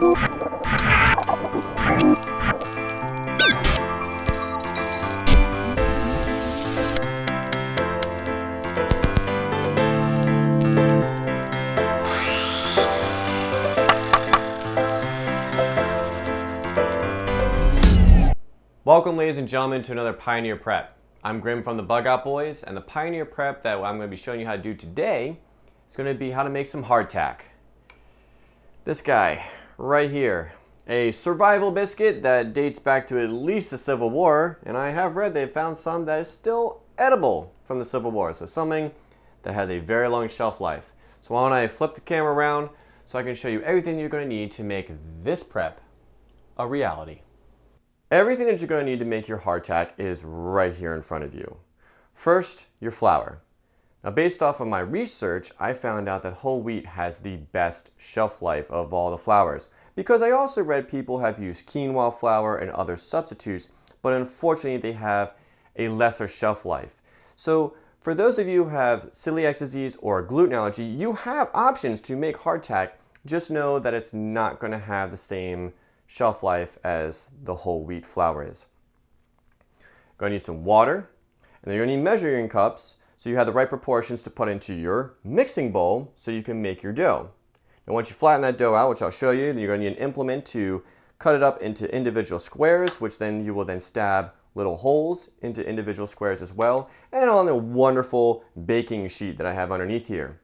Welcome, ladies and gentlemen, to another Pioneer Prep. I'm Grim from the Bug Out Boys, and the Pioneer Prep that I'm going to be showing you how to do today is going to be how to make some hardtack. This guy right here, a survival biscuit that dates back to at least the Civil War, and I have read they've found some that is still edible from the Civil War, so something that has a very long shelf life. So why don't I flip the camera around so I can show you everything you're going to need to make this prep a reality. Everything that you're going to need to make your hardtack is right here in front of you. First, your flour. Now, based off of my research, I found out that whole wheat has the best shelf life of all the flours, because I also read people have used quinoa flour and other substitutes, but unfortunately they have a lesser shelf life. So for those of you who have celiac disease or gluten allergy, you have options to make hardtack. Just know that it's not going to have the same shelf life as the whole wheat flour is. You're going to need some water, and then you're going to need measuring cups so you have the right proportions to put into your mixing bowl so you can make your dough. And once you flatten that dough out, which I'll show you, then you're going to need an implement to cut it up into individual squares, which then you will then stab little holes into individual squares as well, and on the wonderful baking sheet that I have underneath here.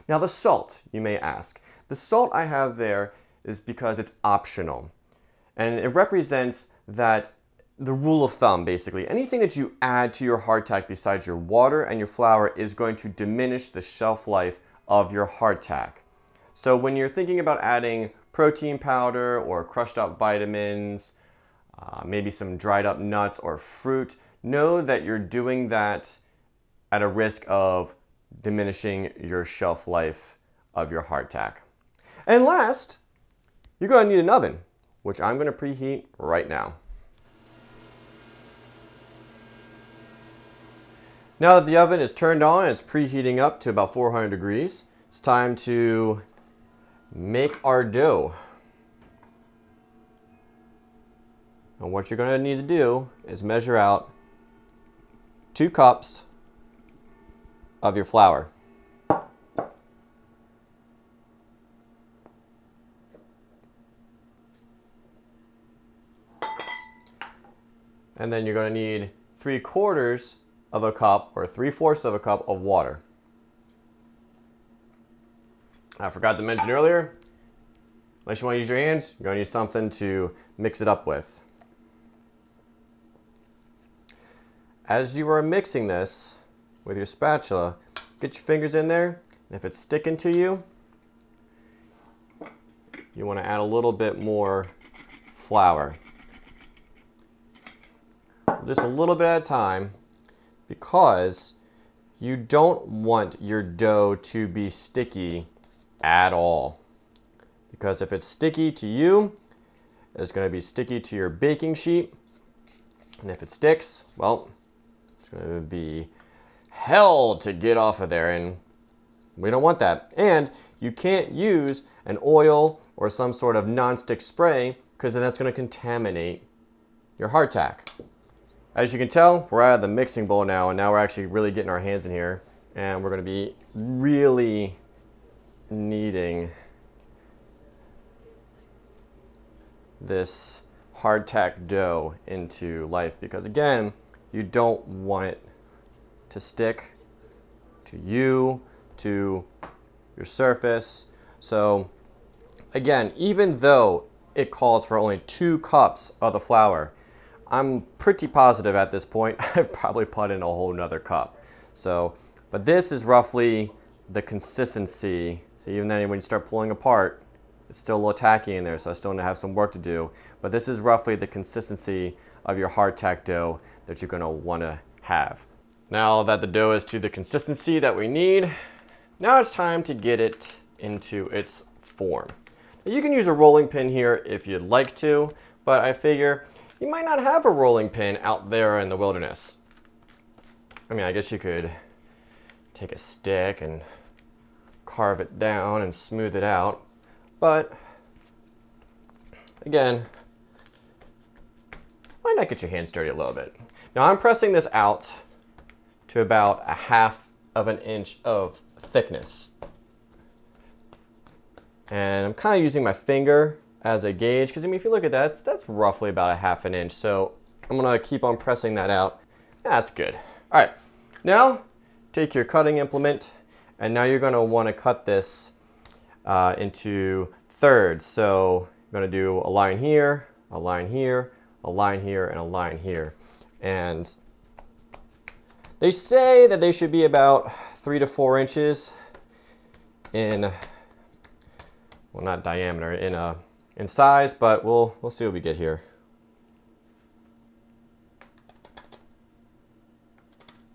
Now the salt, you may ask. The salt I have there is because it's optional. And it represents that the rule of thumb, basically. Anything that you add to your hardtack besides your water and your flour is going to diminish the shelf life of your hardtack. So when you're thinking about adding protein powder or crushed up vitamins, maybe some dried up nuts or fruit, know that you're doing that at a risk of diminishing your shelf life of your hardtack. And last, you're going to need an oven, which I'm going to preheat right now. Now that the oven is turned on and it's preheating up to about 400 degrees, it's time to make our dough. And what you're going to need to do is measure out 2 cups of your flour. And then you're going to need 3/4 of a cup or 3/4 of a cup of water. I forgot to mention earlier, unless you want to use your hands, you're going to need something to mix it up with. As you are mixing this with your spatula, get your fingers in there, and if it's sticking to you, you want to add a little bit more flour. Just a little bit at a time, because you don't want your dough to be sticky at all. Because if it's sticky to you, it's going to be sticky to your baking sheet. And if it sticks, well, it's going to be hell to get off of there, and we don't want that. And you can't use an oil or some sort of non-stick spray, because then that's going to contaminate your hardtack. As you can tell, we're out of the mixing bowl now, and now we're actually really getting our hands in here, and we're going to be really kneading this hardtack dough into life, because again, you don't want it to stick to you, to your surface. So again, even though it calls for only 2 cups of the flour, I'm pretty positive at this point I've probably put in a whole nother cup. So, but this is roughly the consistency. So even then when you start pulling apart, it's still a little tacky in there, so I still have some work to do. But this is roughly the consistency of your hardtack dough that you're gonna wanna have. Now that the dough is to the consistency that we need, now it's time to get it into its form. Now you can use a rolling pin here if you'd like to, but I figure you might not have a rolling pin out there in the wilderness. I mean, I guess you could take a stick and carve it down and smooth it out, but again, why not get your hands dirty a little bit? Now I'm pressing this out to about 1/2 of an inch of thickness. And I'm kind of using my finger as a gauge, because I mean, if you look at that, that's roughly about 1/2 an inch. So I'm gonna keep on pressing that out. That's good. All right, now take your cutting implement, and now you're gonna wanna cut this into thirds. So you're gonna do a line here, a line here, a line here, and a line here. And they say that they should be about 3 to 4 inches in, well, not diameter, in size, but we'll see what we get here.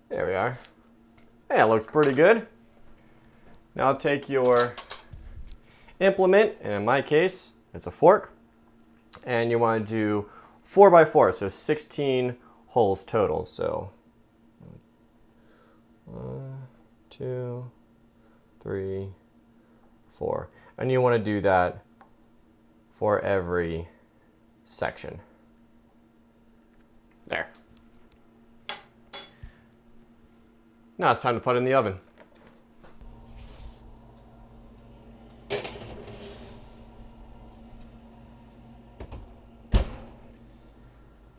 There we are. Yeah, it looks pretty good. Now take your implement, and in my case, it's a fork, and you want to do 4 by 4, so 16 holes total. So 1, 2, 3, 4. And you want to do that for every section. There. Now it's time to put it in the oven.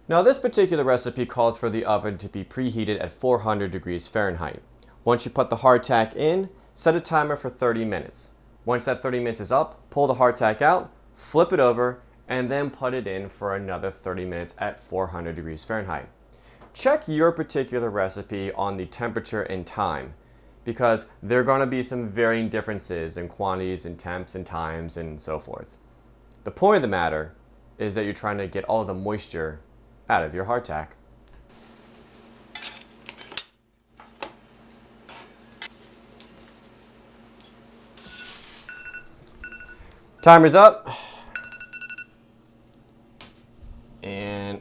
Now this particular recipe calls for the oven to be preheated at 400 degrees Fahrenheit. Once you put the hardtack in, set a timer for 30 minutes. Once that 30 minutes is up, pull the hardtack out, flip it over, and then put it in for another 30 minutes at 400 degrees Fahrenheit. Check your particular recipe on the temperature and time, because there are going to be some varying differences in quantities and temps and times and so forth. The point of the matter is that you're trying to get all the moisture out of your hardtack. Timer's up. And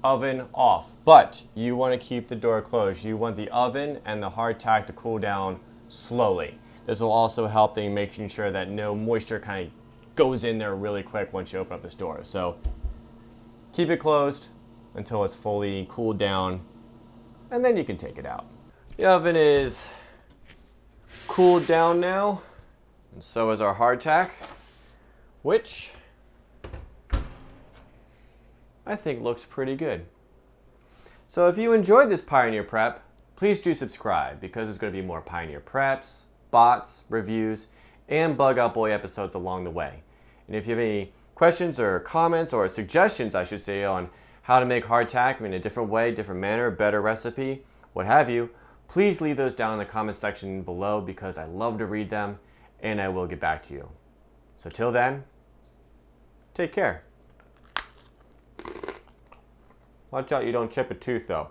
oven off. But you want to keep the door closed. You want the oven and the hardtack to cool down slowly. This will also help in making sure that no moisture kind of goes in there really quick once you open up this door. So keep it closed until it's fully cooled down, and then you can take it out. The oven is cooled down now, and so is our hardtack, which I think looks pretty good. So if you enjoyed this Pioneer Prep, please do subscribe, because there's going to be more Pioneer Preps, bots, reviews, and Bug Out Boy episodes along the way. And if you have any questions or comments, or suggestions, I should say, on how to make hardtack in a different way, different manner, better recipe, what have you, please leave those down in the comment section below, because I love to read them and I will get back to you. So till then, take care. Watch out you don't chip a tooth though.